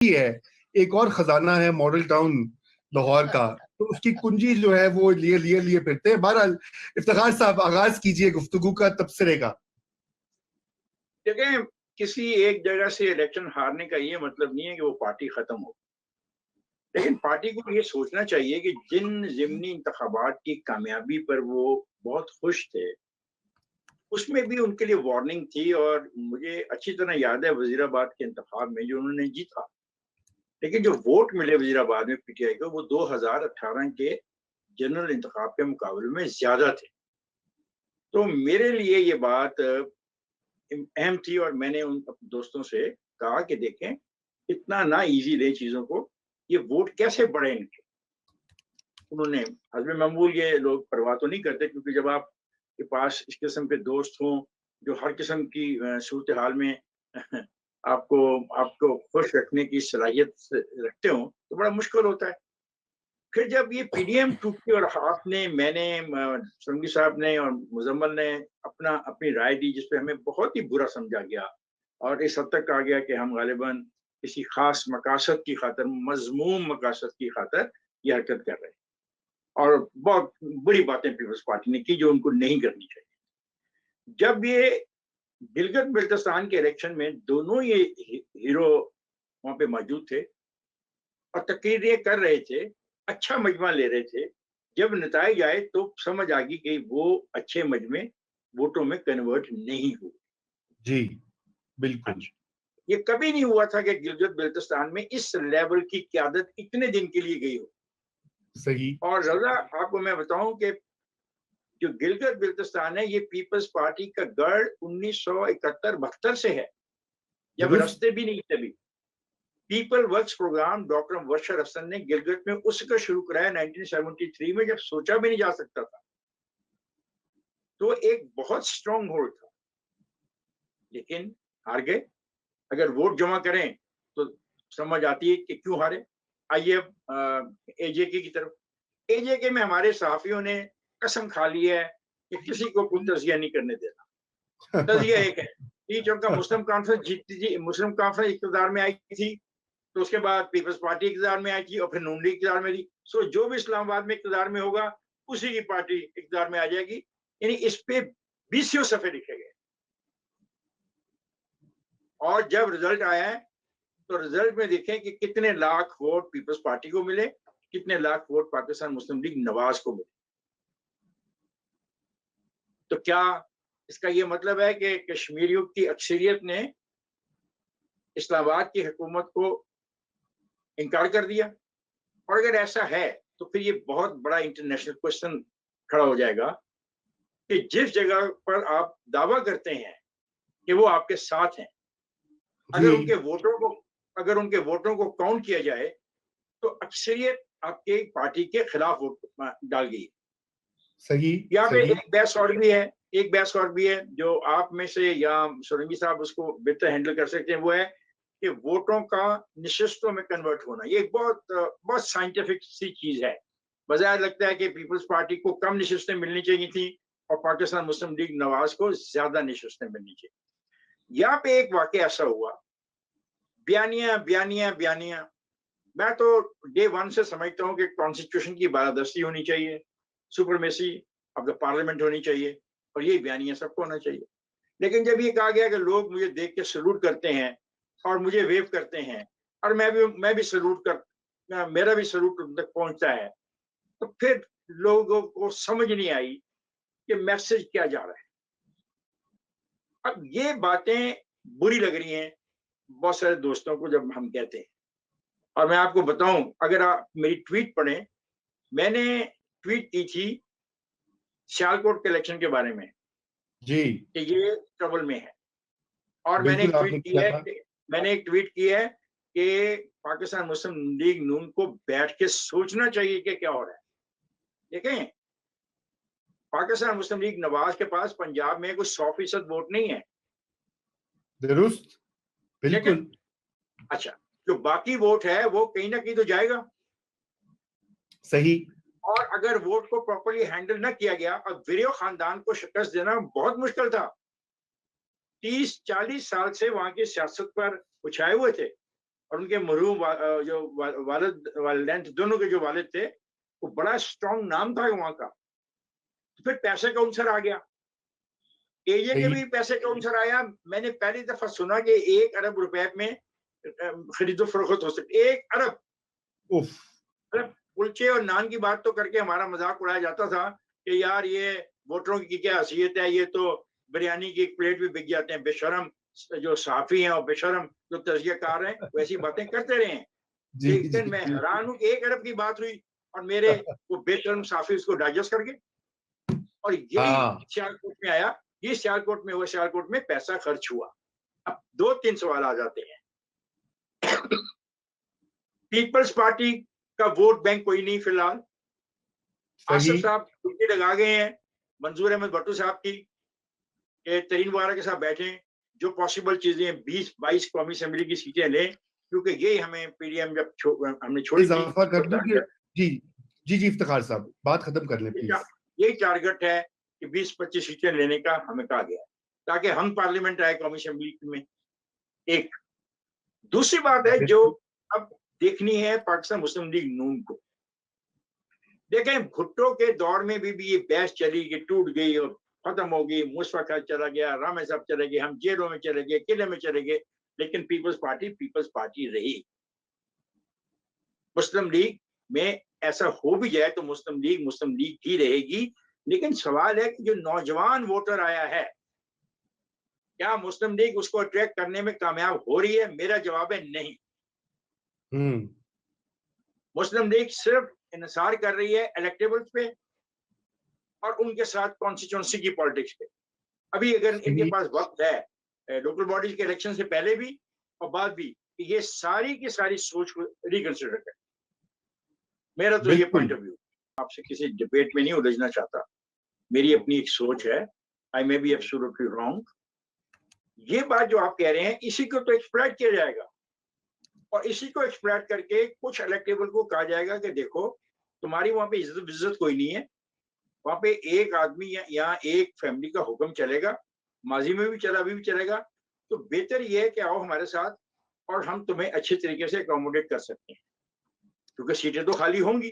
है, एक और खजाना है मॉडल टाउन लाहौर का, तो उसकी कुंजी जो है वो लिए फिरते हैं। बहरहाल इफ्तिखार साहब, आगाज कीजिए गुफ्तगू का तबसरे का। देखें, किसी एक जगह से इलेक्शन हारने का ये मतलब नहीं है कि वो पार्टी खत्म हो, लेकिन पार्टी को ये सोचना चाहिए कि जिन ज़िमनी इंतखाबात की कामयाबी पर वो बहुत खुश थे, उसमें भी उनके लिए वार्निंग थी। और मुझे अच्छी तरह याद है वजीराबाद के इंतखाब में जो उन्होंने जीता, लेकिन जो वोट मिले वजीराबाद में पीटीआई को, वो 2018 के जनरल इंतखाब के मुकाबले में ज्यादा थे। तो मेरे लिए ये बात अहम थी और मैंने उन दोस्तों से कहा कि देखें, इतना ना इजी ले चीजों को, ये वोट कैसे बढ़े इनके। उन्होंने हज़ब मामूल, ये लोग परवाह तो नहीं करते, क्योंकि जब आपके पास इस किस्म के दोस्त हों जो हर किस्म की सूरत हाल में आपको आपको खुश रखने की सलाहियत रखते हों, तो बड़ा मुश्किल होता है। फिर जब ये पीडीएम टूटी और मैंने सरंगी साहब ने और मुजम्मल ने अपनी राय दी, जिसपे हमें बहुत ही बुरा समझा गया और इस हद तक कहा गया कि हम गालिबन किसी खास मकासद की खातर, मजमूम मकासद की खातर ये हरकत कर रहे हैं, और बहुत बुरी बातें पीपल्स पार्टी ने की जो उनको नहीं करनी चाहिए। जब ये गिलगित बिल्तिस्तान के इलेक्शन में दोनों ये हीरो वहां पे मौजूद थे और तकरीरें कर रहे थे, अच्छा मजमा ले रहे थे, जब नताइज आए तो समझ आ गई कि वो अच्छे मजमे वोटों में कन्वर्ट नहीं हुए। जी बिल्कुल। ये कभी नहीं हुआ था कि गिलगित बिल्तिस्तान में इस लेवल की क़यादत इतने दिन के लिए गई हो। सही। और रजा, आपको मैं बताऊं कि जो गिलगित बिल्तिस्तान है, ये पीपल्स पार्टी का गढ़ 1971-72 से है, जब रास्ते भी नहीं थे। भी people works programme doctor Mubashir Hasan ने गिलगित में उसका शुरू कराया 1973 में, जब सोचा भी नहीं जा सकता था। तो एक बहुत स्ट्रॉन्ग होल्ड था, लेकिन हार गए। अगर वोट जमा करें तो समझ आती है कि क्यों हारे। आइए अब एजेके की तरफ। एजेके में हमारे सहाफियों ने कसम खा ली है कि किसी को कोई तजिया नहीं करने देना। तजिया एक है, का मुस्लिम कॉन्फ्रेंस जीतती थी, मुस्लिम कॉन्फ्रेंस इक़्तिदार में आई थी, तो उसके बाद पीपल्स पार्टी इक़्तिदार में आई थी और फिर नून लीग इक़्तिदार में थी। सो जो भी इस्लामाबाद में इक़्तिदार में होगा उसी की पार्टी इक़्तिदार में आ जाएगी। यानी इस पे 20 सफ़े लिखे गए। और जब रिजल्ट आया है तो रिजल्ट में देखें कि कितने लाख वोट पीपल्स पार्टी को मिले, कितने लाख वोट पाकिस्तान मुस्लिम लीग नवाज को मिले। तो क्या इसका ये मतलब है कि कश्मीरियों की अक्सरियत ने इस्लामाबाद की हुकूमत को इनकार कर दिया? और अगर ऐसा है तो फिर ये बहुत बड़ा इंटरनेशनल क्वेश्चन खड़ा हो जाएगा कि जिस जगह पर आप दावा करते हैं कि वो आपके साथ हैं, अगर उनके वोटों को काउंट किया जाए तो अक्सरियत आपके पार्टी के खिलाफ वोट डाल गई। सही। यहाँ पे एक बहस और भी है जो आप में से या सोलंकी साहब उसको बेहतर हैंडल कर सकते हैं। वो है कि वोटों का निशस्तों में कन्वर्ट होना। ये एक बहुत साइंटिफिक सी चीज है। बजाय लगता है कि पीपल्स पार्टी को कम निशस्तें मिलनी चाहिए थी और पाकिस्तान मुस्लिम लीग नवाज को ज्यादा निशस्तें मिलनी चाहिए। यहाँ पे एक वाकया ऐसा हुआ, बयानियां बयानियां बयानियां। मैं तो डे वन से समझता हूँ कि कॉन्स्टिट्यूशन की बालादस्ती होनी चाहिए, सुपरमेसी ऑफ द पार्लियामेंट होनी चाहिए, और ये बयानियां सबको होना चाहिए। लेकिन जब ये कहा गया कि लोग मुझे देख के सलूट करते हैं और मुझे वेव करते हैं और मैं भी सलूट कर मेरा भी सलूट उन तक पहुंचता है, तो फिर लोगों को समझ नहीं आई कि मैसेज क्या जा रहा है। अब ये बातें बुरी लग रही हैं बहुत सारे दोस्तों को जब हम कहते हैं। और मैं आपको बताऊं, अगर आप मेरी ट्वीट पढ़ें, मैंने ट्वीट की थी सियालकोट के इलेक्शन के बारे में जी कि ये ट्रबल में है। और बिल्कुल आपने किया था। मैंने एक ट्वीट की है कि पाकिस्तान मुस्लिम लीग नून को बैठ के सोचना चाहिए कि क्या हो रहा है। देखें, पाकिस्तान मुस्लिम लीग नवाज के पास पंजाब में कुछ 100% वोट नहीं है, दुरुस्त, लेकिन बिल्कुल अच्छा, जो बाकी वोट है वो कहीं ना कहीं तो जाएगा। सही। और अगर वोट को प्रॉपर्ली हैंडल न किया गया, और वीडियो खानदान को शिकस्त देना बहुत मुश्किल था। 30-40 साल से वहां की सियासत पर उछाए हुए थे, और उनके मरहूम जो वालिद वालिदैन दोनों के जो वालिद थे, वो बड़ा स्ट्रॉन्ग नाम था वहां का। तो फिर पैसे का उनसर आ गया, एजे के सही। भी पैसे का उनसर आया। मैंने पहली दफा सुना कि 1 अरब रुपए में खरीदो फरोख्त हो सकती, 1 अरब। उफ। कुलचे और नान की बात तो करके हमारा मजाक उड़ाया जाता था कि यार ये वोटरों की क्या हैसियत है, ये तो बिरयानी की एक प्लेट भी बिक जाते हैं। बेशरम जो सहाफी हैं और बेशरम जो तजियाकार हैं वैसी बातें करते रहे हैं। जी जी लेकिन मैं जी। हैरान हूं, 1 अरब की बात हुई और मेरे वो बेशरम सहाफी उसको डाइजेस्ट कर गए। और यही हाँ। सियालकोट में आया, ये सियालकोट में हुआ, सियालकोट में पैसा खर्च हुआ। अब 2-3 सवाल आ जाते हैं। पीपल्स पार्टी का वोट बैंक कोई नहीं फिलहाल। आसिफ सही। साहब ड्यूटी लगा गए हैं मंजूर अहमद भट्टू साहब की, कि तरीन वारा के साथ बैठे, जो पॉसिबल चीजें 20-22 कौमी असेंबली की सीटें लें, क्योंकि ये हमें पीडीएम जब हमने छोड़ी थी इजाफा तो कर दूं कि जी जी जी, इफ्तिखार साहब बात खत्म कर लें प्लीज। यही टारगेट है कि 20-25 सीटें लेने का हमें कहा गया, ताकि हम पार्लियामेंट आए कौमी असेंबली में। एक दूसरी बात है जो अब देखनी है पाकिस्तान मुस्लिम लीग नून को। देखें, भुट्टो के दौर में भी ये बहस चली कि टूट गई और खत्म हो गई, मुशफा खान चला गया, रामे साहब चले गए, हम जेलों में चले गए, किले में चले गए, लेकिन पीपल्स पार्टी रही। मुस्लिम लीग में ऐसा हो भी जाए तो मुस्लिम लीग ही रहेगी। लेकिन सवाल है कि जो नौजवान वोटर आया है, क्या मुस्लिम लीग उसको अट्रैक्ट करने में कामयाब हो रही है? मेरा जवाब है नहीं। मुस्लिम लीग सिर्फ इन्हिसार कर रही है इलेक्टेबल्स पे और उनके साथ कॉन्स्टिट्यूंसी की पॉलिटिक्स पे। अभी अगर इनके सही। पास वक्त है लोकल बॉडीज के इलेक्शन से पहले भी और बाद भी, कि ये सारी की सारी सोच को रिकंसिडर करें। मेरा तो ये बिल्कुल। Point of view. आपसे किसी डिबेट में नहीं उलझना चाहता, मेरी अपनी एक सोच है। आई मे बी एब्सोल्युटली रॉन्ग। ये बात जो आप कह रहे हैं, इसी को तो एक्सप्लॉइट किया जाएगा और इसी को एक्सप्लॉइट करके कुछ इलेक्टेबल को कहा जाएगा कि देखो, तुम्हारी वहां पे इज्जत कोई नहीं है, वहां पे एक आदमी या एक फैमिली का हुक्म चलेगा, माजी में भी चला, अभी भी चलेगा। तो बेहतर यह है कि आओ हमारे साथ और हम तुम्हें अच्छे तरीके से अकोमोडेट कर सकते हैं, क्योंकि सीटें तो खाली होंगी।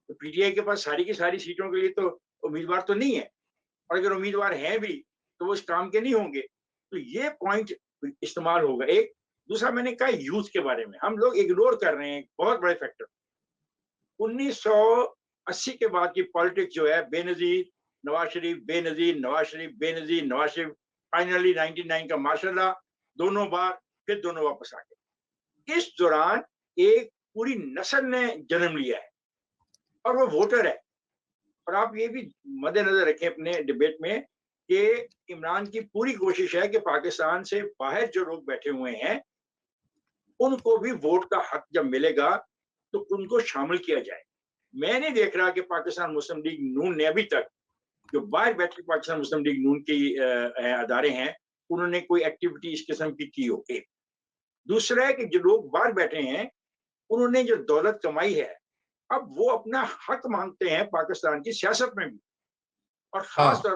तो पीटीआई के पास सारी की सारी सीटों के लिए तो उम्मीदवार तो नहीं है, और अगर उम्मीदवार हैं भी तो वो इस काम के नहीं होंगे। तो ये पॉइंट इस्तेमाल होगा। एक दूसरा, मैंने कहा यूथ के बारे में हम लोग इग्नोर कर रहे हैं एक बहुत बड़े फैक्टर। 1980 के बाद की पॉलिटिक्स जो है, बेनजीर नवाज शरीफ, बेनजीर नवाज शरीफ, बेनजीर नवाज शरीफ, फाइनली 99 का माशाल्लाह, दोनों बार, फिर दोनों वापस आ गए। इस दौरान एक पूरी नस्ल ने जन्म लिया है और वो वोटर है। और आप ये भी मद्देनजर रखें अपने डिबेट में कि इमरान की पूरी कोशिश है कि पाकिस्तान से बाहर जो लोग बैठे हुए हैं उनको भी वोट का हक जब मिलेगा तो उनको शामिल किया जाए। मैं नहीं देख रहा कि पाकिस्तान मुस्लिम लीग नून ने अभी तक, जो बाहर बैठे पाकिस्तान मुस्लिम लीग नून के अदारे हैं, उन्होंने कोई एक्टिविटी इस किस्म की हो। एक दूसरा है कि जो लोग बाहर बैठे हैं उन्होंने जो दौलत कमाई है, अब वो अपना हक मांगते हैं पाकिस्तान की सियासत में भी, और खास हाँ। तौर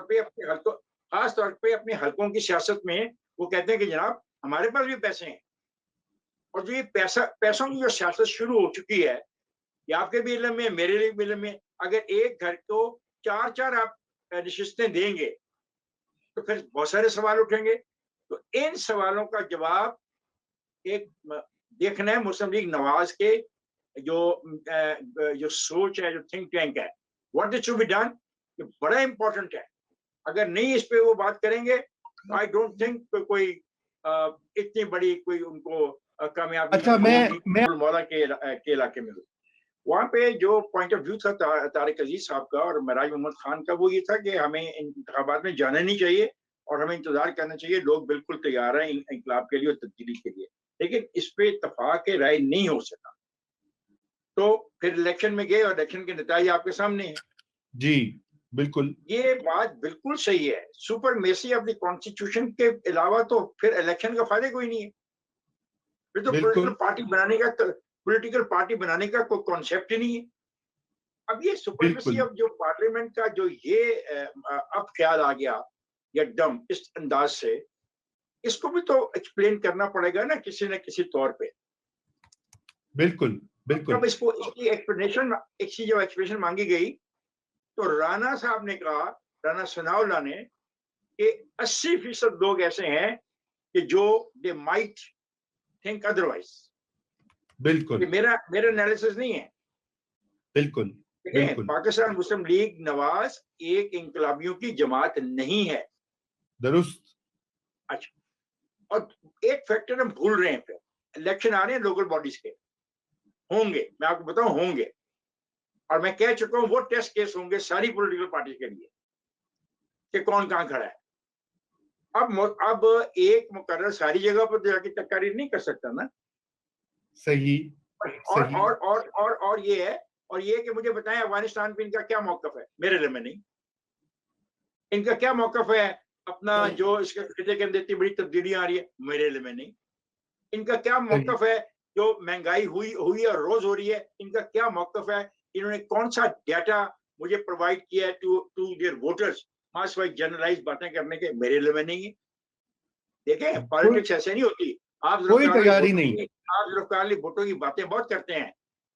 पे अपने हल्कों की सियासत में वो कहते हैं कि जनाब हमारे पास भी पैसे हैं। और जो ये पैसों की जो सियासत शुरू हो चुकी है, ये आपके भी इल्म में, मेरे भी इल्म में, अगर एक घर को 4-4 आप नशिस्तें देंगे तो फिर बहुत सारे सवाल उठेंगे। तो इन सवालों का जवाब एक देखना है मुस्लिम लीग नवाज के जो सोच है, जो थिंक टैंक है, what is to be done, ये बड़ा इंपॉर्टेंट है। अगर नहीं इस पे वो बात करेंगे तो आई डोंट थिंक कोई इतनी बड़ी कोई उनको कामयाबी अच्छा, मैं मौला के इलाके में हुई। वहां पे जो पॉइंट ऑफ व्यू था तारिक अजीज साहब का और महराज मोहम्मद खान का, वो ये था कि हमें इंतखाबात में जाना नहीं चाहिए और हमें इंतजार करना चाहिए। लोग बिल्कुल तैयार हैं इंकलाब के लिए और तब्दीली के लिए, लेकिन इस पे इत्तफाक राय नहीं हो सका। तो फिर इलेक्शन में गए और इलेक्शन के नतीजे आपके सामने हैं। जी बिल्कुल। ये बात बिल्कुल सही है। सुपरमेसी ऑफ द कॉन्स्टिट्यूशन के अलावा तो फिर इलेक्शन का फायदा कोई नहीं है। फिर तो बिल्कुल। पॉलिटिकल पार्टी बनाने का कोई कॉन्सेप्ट ही नहीं है। अब ये सुपरमेसी बिल्कुल। ऑफ जो पार्लियामेंट का जो ये अब ख्याल आ गया एकदम इस अंदाज से, इसको भी तो एक्सप्लेन करना पड़ेगा ना किसी न किसी तौर पे। बिल्कुल बिल्कुल। जब इसको इसकी एक्सप्लेनेशन मांगी गई तो राणा साहब ने कहा, राणा सनाउल्लाह ने, कि 80% लोग ऐसे हैं कि जो दे माइट थिंक अदरवाइज। बिल्कुल मेरा एनालिसिस नहीं है। बिल्कुल देखिए, बिल्कुल। पाकिस्तान मुस्लिम लीग नवाज एक इंकलाबियों की जमात नहीं है। दुरुस्त। अच्छा, और एक फैक्टर हम भूल रहे हैं, फिर इलेक्शन आ रहे हैं लोकल बॉडीज के, होंगे, मैं आपको बताऊं होंगे, और मैं कह चुका हूं वो टेस्ट केस होंगे सारी पॉलिटिकल पार्टी के लिए कि कौन कहां खड़ा है। अब एक मुकर्रर सारी जगह पर जाके तकरीर नहीं कर सकता ना। सही और सही। और ये है, और ये कि मुझे बताएं अफगानिस्तान पे इनका क्या मौकफ है। मेरे लिए में नहीं। इनका क्या मौकफ है अपना जो इसके खिते के अंदर इतनी बड़ी तब्दीलियां आ रही है, मेरे लिए में नहीं। इनका क्या सही। मौकफ है जो महंगाई हुई हुई और रोज हो रही है, इनका क्या मौकफ है, इन्होंने कौन सा डाटा मुझे प्रोवाइड किया है to their voters, mass wise generalise बातें करने के, मेरे लिए में नहीं है। देखें, पॉलिटिक्स ऐसे नहीं होती। आप कोई तैयारी नहीं। जुल्फिकार अली भुट्टो की बातें बहुत करते हैं,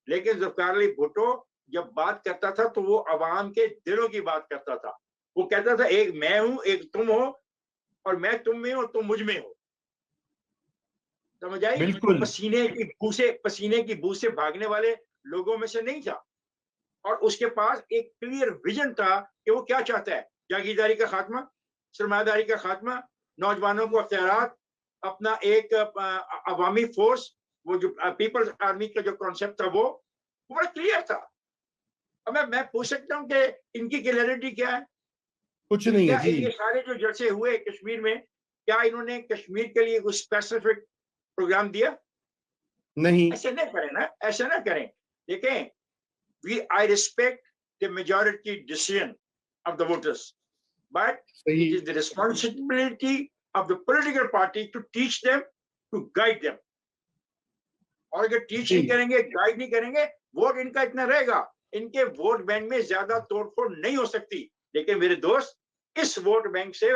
लेकिन जुल्फिकार अली भुट्टो जब बात करता था तो वो अवाम के दिलों की बात करता था। वो कहता था एक मैं हूं, एक तुम हो, और मैं तुम में हूं और तुम मुझ में हो। समझ आई? वो बिल्कुल पसीने की बू से भागने वाले लोगों में से नहीं था। और उसके पास एक क्लियर विजन था कि वो क्या चाहता है। जागीरदारी का खात्मा, सरमायादारी का खात्मा, नौजवानों को अख्तियारात, अपना एक अवामी फोर्स, वो जो पीपल्स आर्मी का जो कॉन्सेप्ट था वो बड़ा क्लियर था। अब मैं पूछ सकता हूँ कि इनकी क्लियरिटी क्या है? कुछ नहीं है क्या जी। ये सारे जो जलसे हुए कश्मीर में, क्या इन्होंने कश्मीर के लिए कुछ स्पेसिफिक प्रोग्राम दिया? नहीं। ऐसे नहीं करें ना, ऐसे ना करें। देखें, I respect the majority decision of the voters, but सही। it is the responsibility of the political party to teach them, to guide them. और अगर टीच नहीं जी करेंगे, गाइड नहीं करेंगे, वोट इनका इतना रहेगा। इनके वोट बैंक में ज्यादा तोड़फोड़ नहीं हो सकती। लेकिन मेरे दोस्त, इस वोट बैंक से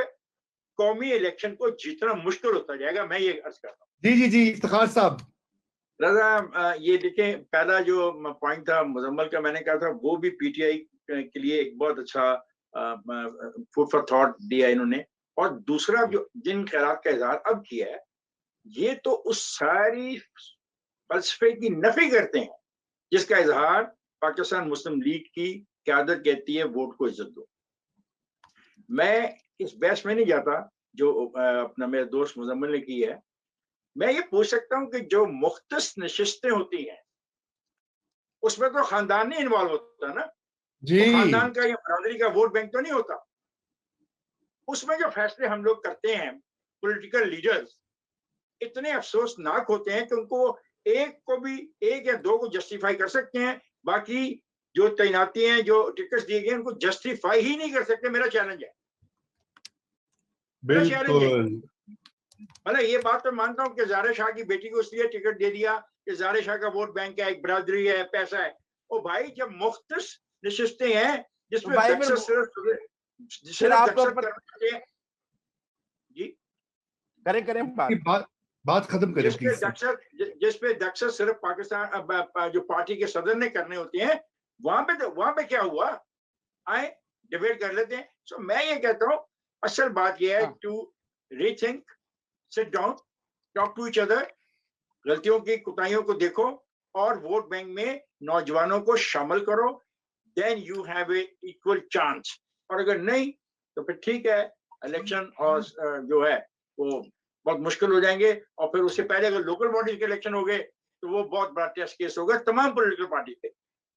कौमी इलेक्शन को जीतना मुश्किल होता जाएगा। मैं ये अर्ज करता हूँ। जी जी जी, इफ्तिखार साहब। रजा, ये देखें, पहला जो पॉइंट था मुजम्मल का, मैंने कहा था वो भी पीटीआई के लिए एक बहुत अच्छा फूड फॉर थॉट दिया इन्होंने। और दूसरा जो जिन ख्यालात का इजहार अब किया है, ये तो उस सारी फलसफे की नफी करते हैं जिसका इजहार पाकिस्तान मुस्लिम लीग की क़यादत कहती है, वोट को इज्जत दो। मैं इस बहस में नहीं जाता जो अपना मेरे दोस्त मुजम्मल ने की है। मैं ये पूछ सकता हूँ कि जो मुख्तस नशिस्तें होती हैं उसमें तो खानदान नहीं इन्वॉल्व होता ना। जी तो खानदान का या बरादरी का वोट बैंक तो नहीं होता। उसमें जो फैसले हम लोग करते हैं, पॉलिटिकल लीडर्स इतने अफसोसनाक होते हैं कि उनको एक को भी, एक या दो को जस्टिफाई कर सकते हैं, बाकी जो तैनाती हैं, जो टिकट्स दिए गए उनको जस्टिफाई ही नहीं कर सकते। मेरा चैलेंज है, मेरा चैलेंज है। बिल्कुल। मतलब ये बात तो मानता हूँ कि ज़ाहिर शाह की बेटी को इसलिए टिकट दे दिया कि ज़ाहिर शाह का वोट बैंक है, एक बरादरी है, पैसा है। ओ भाई, जब मुख्तस नशिस्तें हैं तो जिसमें भाई दक्षत फिर सिर्फ आपके दक्षत ऊपर करते हैं जी, करें की बात। बात खत्म करें प्लीज सर। जिसपे दक्षत सिर्फ पाकिस्तान जो पार्टी के सदर ने करने होते हैं, वहां पे क्या हुआ, आए डिबेट कर लेते हैं। सो मैं ये कहता हूँ, असल बात यह है to rethink, sit down, talk to each other, गलतियों की कुताहियों को देखो और वोट बैंक में नौजवानों को शामिल करो, then you have a equal chance. और अगर नहीं तो फिर ठीक है, इलेक्शन और जो है वो बहुत मुश्किल हो जाएंगे। और फिर उससे पहले अगर लोकल बॉडीज के इलेक्शन हो गए तो वो बहुत बड़ा टेस्ट केस होगा तमाम पॉलिटिकल पार्टी पे।